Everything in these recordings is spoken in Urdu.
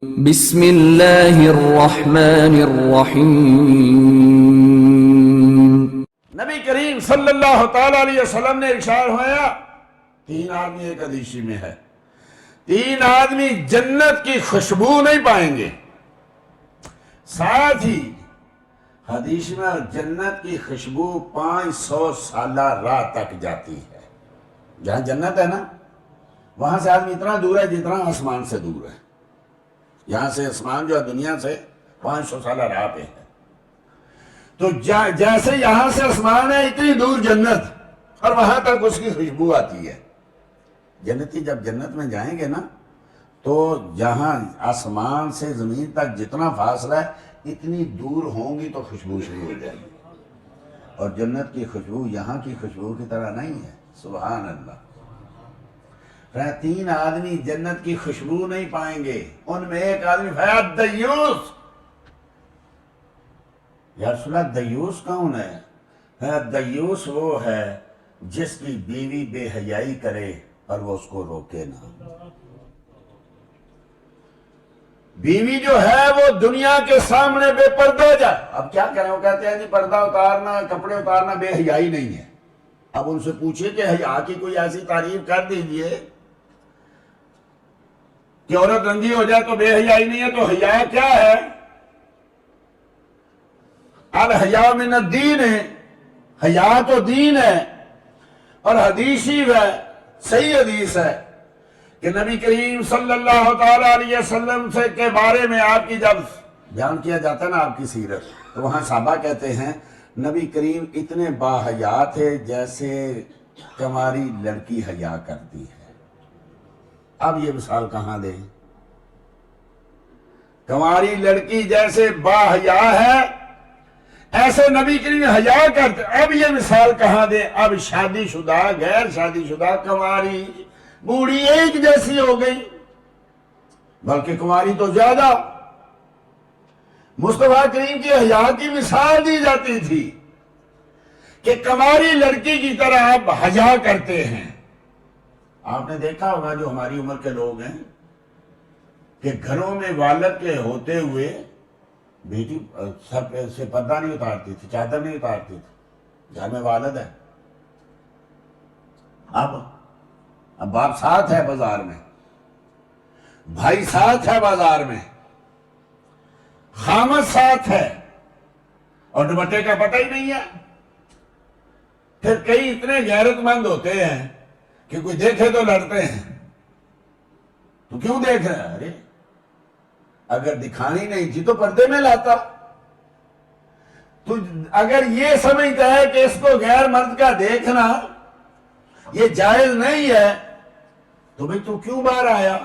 بسم اللہ الرحمن الرحیم۔ نبی کریم صلی اللہ تعالی علیہ وسلم نے ارشاد فرمایا تین آدمی ایک حدیثی میں ہے، تین آدمی جنت کی خوشبو نہیں پائیں گے، ساتھ ہی حدیث میں جنت کی خوشبو 500 سالہ راہ تک جاتی ہے۔ جہاں جنت ہے نا وہاں سے آدمی اتنا دور ہے جتنا آسمان سے دور ہے۔ یہاں سے آسمان جو ہے دنیا سے 500 سالہ راہ پہ ہے، تو جیسے یہاں سے آسمان ہے اتنی دور جنت، اور وہاں تک اس کی خوشبو آتی ہے۔ جنتی جب جنت میں جائیں گے نا تو جہاں آسمان سے زمین تک جتنا فاصلہ ہے اتنی دور ہوں گی تو خوشبو شروع ہو جائے گی، اور جنت کی خوشبو یہاں کی خوشبو کی طرح نہیں ہے۔ سبحان اللہ۔ تین آدمی جنت کی خوشبو نہیں پائیں گے، ان میں ایک آدمی فیاد دیوس۔ یا رسول اللہ دیوس کون ہے؟ دیوس وہ ہے جس کی بیوی بے حیائی کرے اور وہ اس کو روکے نہ۔ بیوی جو ہے وہ دنیا کے سامنے بے پردہ جائے، اب کیا کریں، وہ کہتے ہیں جی پردہ اتارنا، کپڑے اتارنا بے حیائی نہیں ہے۔ اب ان سے پوچھئے کہ حیا کی کوئی ایسی تعریف کر دیجئے کہ عورت رنگی ہو جائے تو بے حیائی نہیں ہے، تو حیا کیا ہے؟ الحیاء من الدین ہے، حیا تو دین ہے، اور حدیثی ہے، صحیح حدیث ہے کہ نبی کریم صلی اللہ تعالی علیہ وسلم سے کے بارے میں آپ کی جب بیان کیا جاتا ہے نا آپ کی سیرت، تو وہاں صحابہ کہتے ہیں نبی کریم اتنے باحیا تھے جیسے کنواری لڑکی حیا کرتی ہے۔ اب یہ مثال کہاں دیں؟ کنواری لڑکی جیسے باحیا ہے ایسے نبی کریم حیا کرتے، اب یہ مثال کہاں دیں؟ اب شادی شدہ، غیر شادی شدہ، کنواری بوڑھی ایک جیسی ہو گئی، بلکہ کنواری تو زیادہ۔ مصطفیٰ کریم کی حیا کی مثال دی جاتی تھی کہ کنواری لڑکی کی طرح آپ حیا کرتے ہیں۔ آپ نے دیکھا ہوگا جو ہماری عمر کے لوگ ہیں کہ گھروں میں والد کے ہوتے ہوئے بیٹی سر سے پردہ نہیں اتارتی تھی، چادر نہیں اتارتی تھی، گھر میں والد ہے، اب باپ ساتھ ہے بازار میں، بھائی ساتھ ہے بازار میں، خامد ساتھ ہے، اور دوپٹے کا پتہ ہی نہیں ہے۔ پھر کئی اتنے غیرت مند ہوتے ہیں کہ کوئی دیکھے تو لڑتے ہیں، تو کیوں دیکھ رہے ہیں؟ ارے اگر دکھانی نہیں تھی تو پردے میں لاتا۔ تو اگر یہ سمجھتا ہے کہ اس کو غیر مرد کا دیکھنا یہ جائز نہیں ہے تو بھئی تو کیوں باہر آیا؟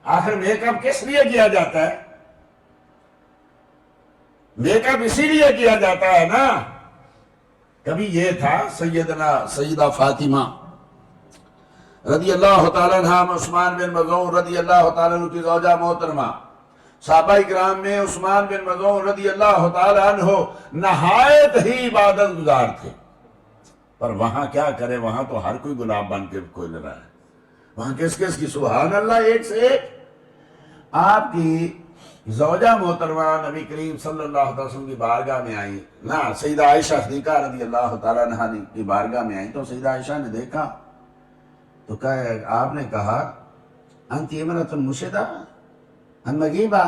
آخر میک اپ کس لیے کیا جاتا ہے؟ میک اپ اسی لیے کیا جاتا ہے نا۔ کبھی یہ تھا سیدہ فاطمہ رضی اللہ تعالیٰ عنہ، عثمان بن مظعون رضی اللہ تعالیٰ عنہ کی زوجہ محترمہ، صحابہ اکرام میں عثمان بن مظعون رضی اللہ تعالیٰ عنہ نہایت ہی عبادت گزار تھے، پر وہاں کیا کرے، وہاں تو ہر کوئی گلاب بن کے کھول رہا ہے، وہاں کس کس کی سبحان اللہ ایک سے ایک۔ آپ کی زوجہ محترمہ نبی کریم صلی اللہ علیہ وسلم کی بارگاہ میں آئی نا، سیدہ عائشہ صدیقہ رضی اللہ تعالیٰ عنہ کی بارگاہ میں آئی، تو سیدہ عائشہ نے دیکھا تو آپ نے کہا انتی امرأۃ مشدہ ام مغیبہ،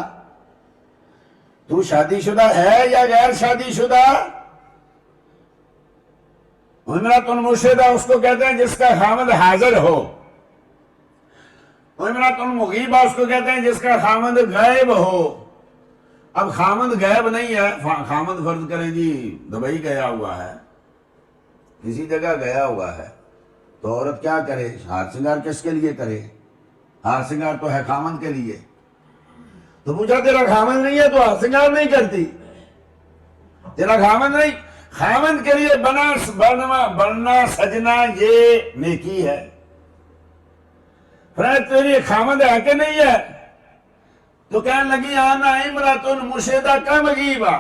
تو شادی شدہ ہے یا غیر شادی شدہ؟ امرأۃ مشدہ اس کو کہتے ہیں جس کا خامد حاضر ہو، امرأۃ مغیبہ اس کو کہتے ہیں جس کا خامد غائب ہو۔ اب خامد غائب نہیں ہے، خامد فرض کریں جی دبئی گیا ہوا ہے، کسی جگہ گیا ہوا ہے، تو عورت کیا کرے؟ ہار سنگار کس کے لیے کرے؟ ہار سنگار تو ہے خامد کے لیے۔ تو پوچھا تیرا خامد نہیں ہے تو ہار سنگار نہیں کرتی؟ تیرا خامد نہیں، خامد کے لیے بننا سجنا یہ نیکی ہے۔ تیری خامد ہے کہ نہیں ہے؟ تو کہنے لگی آنا امرأۃ مشدہ کا مغیبہ،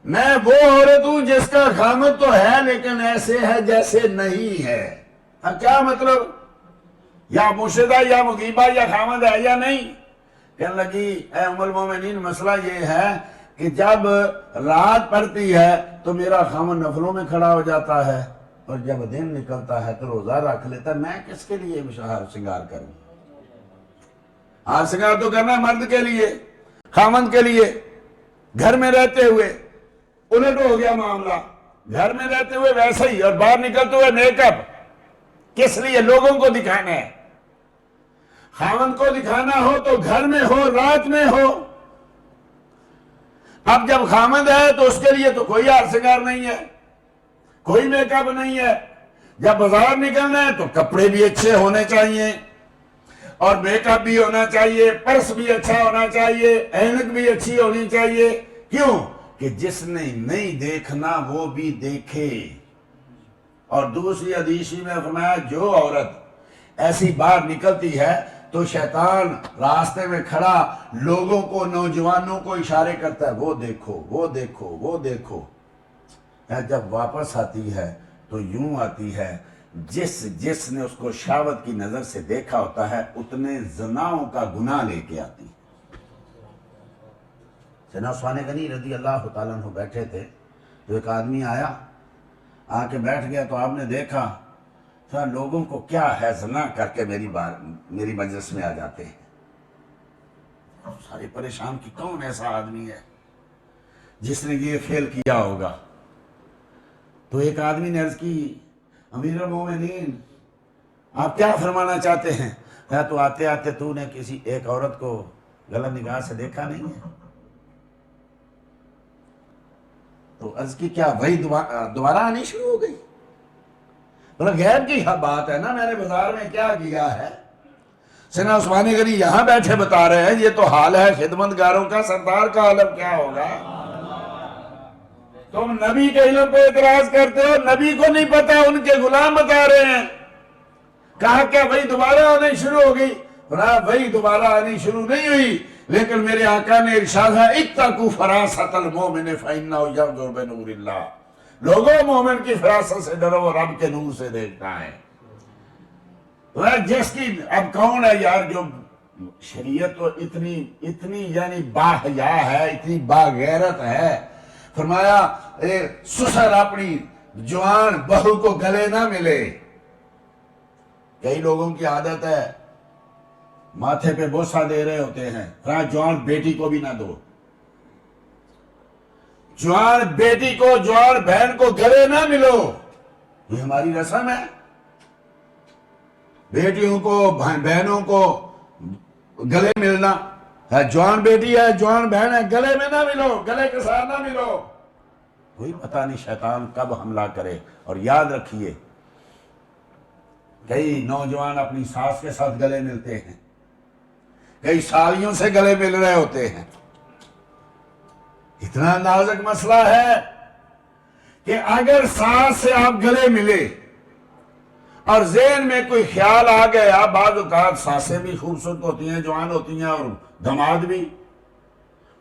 میں وہ عورت ہوں جس کا خامد تو ہے لیکن ایسے ہے جیسے نہیں ہے۔ اب کیا مطلب؟ یا مشدہ یا مغیبہ یا خامد ہے یا نہیں؟ کہنے لگی اے ام المومنین مسئلہ یہ ہے کہ جب رات پڑتی ہے تو میرا خامن نفلوں میں کھڑا ہو جاتا ہے اور جب دن نکلتا ہے تو روزہ رکھ لیتا ہے، میں کس کے لیے ہار سنگار کروں؟ ہار سنگار تو کرنا ہے مرد کے لیے، خامن کے لیے۔ گھر میں رہتے ہوئے الٹ ہو گیا معاملہ، گھر میں رہتے ہوئے ویسے ہی اور باہر نکلتے ہوئے میک اپ، کس لیے؟ لوگوں کو دکھانا ہے۔ خامن کو دکھانا ہو تو گھر میں ہو، رات میں ہو۔ اب جب خامند ہے تو اس کے لیے تو کوئی ہار سنگار نہیں ہے، کوئی میک اپ نہیں ہے۔ جب بازار نکلنا ہے تو کپڑے بھی اچھے ہونے چاہیے اور میک اپ بھی ہونا چاہیے، پرس بھی اچھا ہونا چاہیے، اینک بھی اچھی ہونی چاہیے۔ کیوں؟ کہ جس نے نہیں دیکھنا وہ بھی دیکھے۔ اور دوسری حدیث میں فرمایا جو عورت ایسی باہر نکلتی ہے تو شیطان راستے میں کھڑا لوگوں کو، نوجوانوں کو اشارے کرتا ہے، وہ دیکھو وہ دیکھو وہ دیکھو۔ جب واپس آتی ہے تو یوں آتی ہے جس نے اس کو شہوت کی نظر سے دیکھا ہوتا ہے اتنے زناؤں کا گناہ لے کے آتی۔ سیدنا عثمان غنی رضی اللہ تعالیٰ عنہ بیٹھے تھے تو ایک آدمی آیا، آ کے بیٹھ گیا تو آپ نے دیکھا لوگوں کو کیا ہے زنا کر کے میری مجلس میں آ جاتے ہیں۔ سارے پریشان کہ کون ایسا آدمی ہے جس نے یہ فعل کیا ہوگا۔ تو ایک آدمی نے عرض کی امیر المومنین آپ کیا فرمانا چاہتے ہیں؟ کہا تو آتے آتے تو نے کسی ایک عورت کو غلط نگاہ سے دیکھا نہیں ہے؟ تو عرض کی کیا وہی دوبارہ آنی شروع ہو گئی؟ بولا غیب کی بات ہے نا، میں نے بازار میں کیا کیا ہے؟ سیدنا عثمان غنی یہاں بیٹھے بتا رہے ہیں یہ تو حال ہے خدمتگاروں کا، سردار کا عالم کیا ہوگا؟ تم نبی کے علم پہ اعتراض کرتے ہو، نبی کو نہیں پتا، ان کے غلام بتا رہے ہیں۔ کہا کیا وہی دوبارہ آنی شروع ہو گئی؟ وہی دوبارہ آنی شروع نہیں ہوئی، لیکن میرے آقا نے ارشاد ہے اتقوا فراست المؤمن فانہ ینظر بنور اللہ، لوگوں مومن کی فراست سے ڈرو، وہ رب کے نور سے دیکھتا ہے۔ جس کی اب کون ہے یار جو شریعت تو اتنی یعنی باحیا ہے، اتنی باغیرت ہے، فرمایا سسر اپنی جوان بہو کو گلے نہ ملے۔ کئی لوگوں کی عادت ہے ماتھے پہ بوسہ دے رہے ہوتے ہیں، جوان بیٹی کو بھی نہ دو، جوان بیٹی کو، جوان بہن کو گلے نہ ملو، یہ ہماری رسم ہے۔ بیٹیوں کو، بہنوں کو گلے ملنا، جوان بیٹی ہے، جوان بہن ہے، گلے میں نہ ملو، گلے کے ساتھ نہ ملو، کوئی پتہ نہیں شیطان کب حملہ کرے۔ اور یاد رکھیے کئی نوجوان اپنی ساس کے ساتھ گلے ملتے ہیں، کئی سالیوں سے گلے مل رہے ہوتے ہیں۔ اتنا نازک مسئلہ ہے کہ اگر ساس سے آپ گلے ملے اور ذہن میں کوئی خیال آ گیا، بعض اوقات ساسیں بھی خوبصورت ہوتی ہیں، جوان ہوتی ہیں، اور داماد بھی،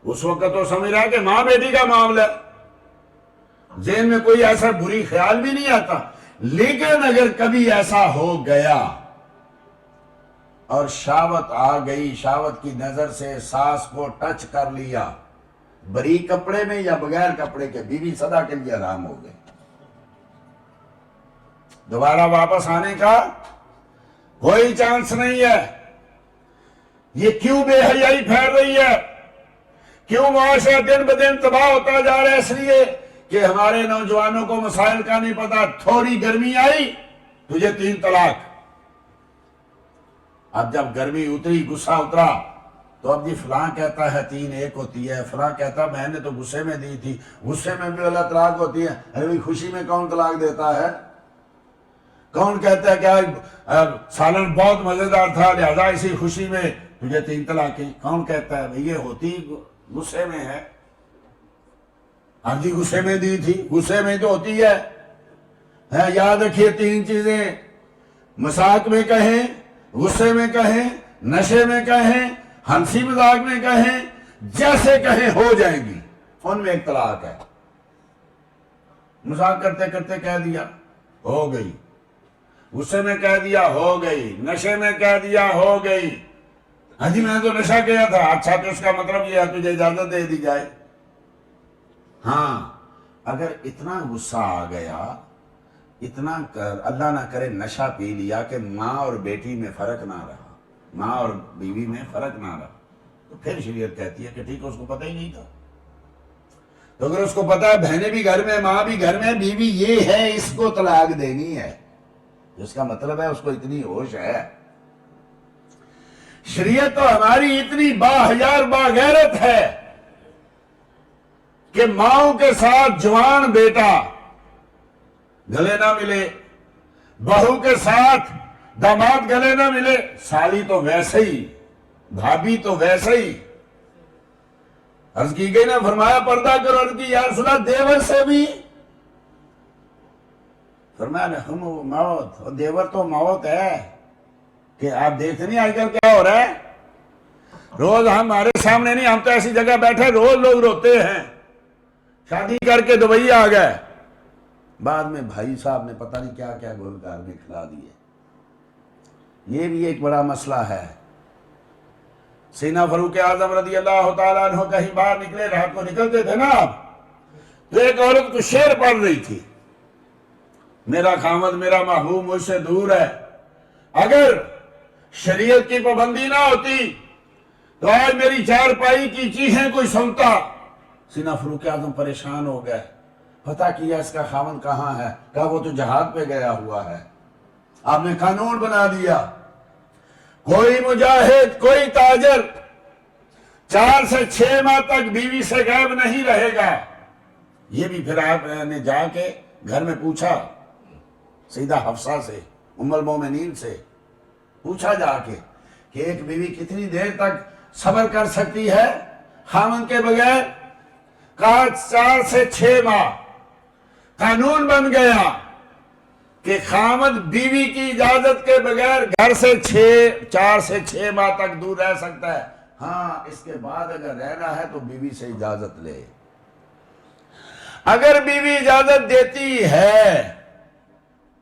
اس وقت تو سمجھ رہا ہے کہ ماں بیٹی کا معاملہ ہے، ذہن میں کوئی ایسا بری خیال بھی نہیں آتا۔ لیکن اگر کبھی ایسا ہو گیا اور شہوت آ گئی، شہوت کی نظر سے ساس کو ٹچ کر لیا، بری کپڑے میں یا بغیر کپڑے کے، بیوی سدا کے لیے حرام ہو گئی۔ دوبارہ واپس آنے کا کوئی چانس نہیں ہے۔ یہ کیوں بے حیائی پھیل رہی ہے؟ کیوں معاشرہ دن بدن تباہ ہوتا جا رہا ہے؟ اس لیے کہ ہمارے نوجوانوں کو مسائل کا نہیں پتا۔ تھوڑی گرمی آئی تجھے 3 طلاق، اب جب گرمی اتری، غصہ اترا تو اب جی فلاں کہتا ہے 3 1 ہوتی ہے، فلاں کہتا میں نے تو غصے میں دی تھی، غصے میں بھی اللہ طلاق ہوتی ہے۔ ارے خوشی میں کون طلاق دیتا ہے؟ کون کہتا ہے کہ سالن بہت مزیدار تھا لہذا اسی خوشی میں تجھے 3 طلاقیں؟ کون کہتا ہے؟ یہ ہوتی غصے میں ہے۔ ہاں جی غصے میں دی تھی، غصے میں تو ہوتی ہے۔ یاد رکھیے 3 چیزیں، مذاق میں کہیں، غصے میں کہیں، نشے میں کہیں، ہنسی مذاق میں کہیں، جیسے کہیں ہو جائیں گی، ان میں ایک طلاق ہے۔ مذاق کرتے کرتے کہہ دیا ہو گئی، غصے میں کہہ دیا ہو گئی، نشے میں کہہ دیا ہو گئی، ہاں جی میں تو نشہ کیا تھا، اچھا تو اس کا مطلب یہ ہے تجھے اجازت دے دی جائے۔ ہاں اگر اتنا غصہ آ گیا، اتنا اللہ نہ کرے نشہ پی لیا کہ ماں اور بیٹی میں فرق نہ رہا، ماں اور بیوی میں فرق نہ رہا، تو پھر شریعت کہتی ہے کہ ٹھیک ہے، اس کو پتہ ہی نہیں تھا۔ تو اگر اس کو پتا ہے بہنیں بھی گھر میں، ماں بھی گھر میں، بیوی یہ ہے، اس کو طلاق دینی ہے، جس کا مطلب ہے اس کو اتنی ہوش ہے۔ شریعت تو ہماری اتنی باحیار باغیرت ہے کہ ماؤں کے ساتھ جوان بیٹا گلے نہ ملے، بہو کے ساتھ داماد گلے نہ ملے، سالی تو ویسے ہی، بھابھی تو ویسے ہی۔ عرض کی گئی نا، فرمایا پردہ کرو، عرض کی یا رسول اللہ دیور سے بھی؟ فرمایا ہم موت، اور دیور تو موت ہے کہ آپ دیکھتے نہیں آج کل کیا ہو رہا ہے، روز ہمارے سامنے نہیں، ہم تو ایسی جگہ بیٹھے روز لوگ روتے ہیں، شادی کر کے دبئی آ گئے، بعد میں بھائی صاحب نے پتہ نہیں کیا کیا گلکار میں کھلا دیے۔ یہ بھی ایک بڑا مسئلہ ہے۔ سیدنا فاروق اعظم رضی اللہ تعالیٰ عنہ کہیں باہر نکلے، رات کو نکلتے تھے نا آپ، تو ایک عورت کو شعر پڑھ رہی تھی، میرا خامد میرا محبوب مجھ سے دور ہے، اگر شریعت کی پابندی نہ ہوتی تو آج میری چارپائی کی چیخیں کوئی سنتا۔ سیدنا فاروق اعظم پریشان ہو گئے، پتہ کیا اس کا خامد کہاں ہے، کہا وہ تو جہاد پہ گیا ہوا ہے۔ آپ نے قانون بنا دیا، کوئی مجاہد، کوئی تاجر 4 سے 6 ماہ تک بیوی سے غائب نہیں رہے گا۔ یہ بھی پھر آپ نے جا کے گھر میں پوچھا، سیدہ حفصہ سے، ام المومنین سے پوچھا جا کے کہ ایک بیوی کتنی دیر تک صبر کر سکتی ہے خامن کے بغیر؟ کہا 4 سے 6 ماہ۔ قانون بن گیا کہ خامد بیوی کی اجازت کے بغیر گھر سے 4 سے 6 ماہ تک دور رہ سکتا ہے، ہاں اس کے بعد اگر رہنا ہے تو بیوی سے اجازت لے۔ اگر بیوی اجازت دیتی ہے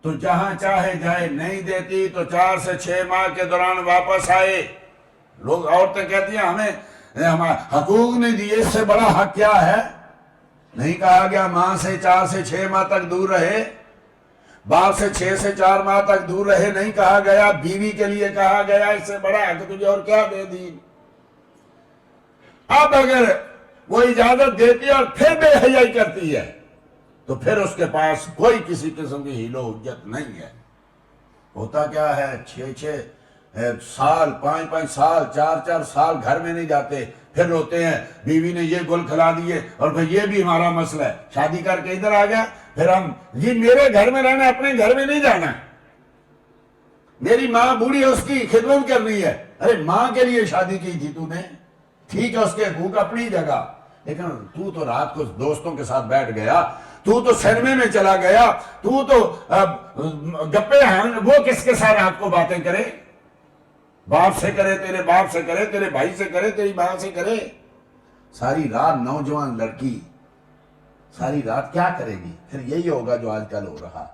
تو جہاں چاہے جائے، نہیں دیتی تو 4 سے 6 ماہ کے دوران واپس آئے۔ لوگ عورتیں کہتی ہیں ہمیں حقوق نہیں دیے، اس سے بڑا حق کیا ہے؟ نہیں کہا گیا ماں سے 4 سے 6 ماہ تک دور رہے، باپ سے 6 سے 4 ماہ تک دور رہے، نہیں کہا گیا، بیوی کے لیے کہا گیا اس سے بڑا حق تجھے اور کیا دے دی۔ اب اگر وہ اجازت دیتی ہے اور پھر بے حیائی کرتی ہے تو پھر اس کے پاس کوئی کسی قسم کی حیل و حجت نہیں ہے۔ ہوتا کیا ہے، 6 سال، 5 سال، 4 سال گھر میں نہیں جاتے، پھر روتے ہیں بیوی نے یہ گل کھلا دیے، اور پھر یہ بھی ہمارا مسئلہ ہے، شادی کر کے ادھر آ گیا، پھر ہم یہ میرے گھر میں رہنا، اپنے گھر میں نہیں جانا، میری ماں بوڑھی ہے اس کی خدمت کرنی ہے۔ ارے ماں کے لیے شادی کی تھی تو نے، ٹھیک ہے اس کے حقوق اپنی جگہ، لیکن تو رات کو دوستوں کے ساتھ بیٹھ گیا، تو سینمے میں چلا گیا، تو گپے ہیں، وہ کس کے ساتھ رات کو باتیں کرے؟ باپ سے کرے، تیرے باپ سے کرے، تیرے بھائی سے کرے، تیری ماں سے کرے۔ ساری رات نوجوان لڑکی ساری رات کیا کرے گی؟ پھر یہی ہوگا جو آج کل ہو رہا۔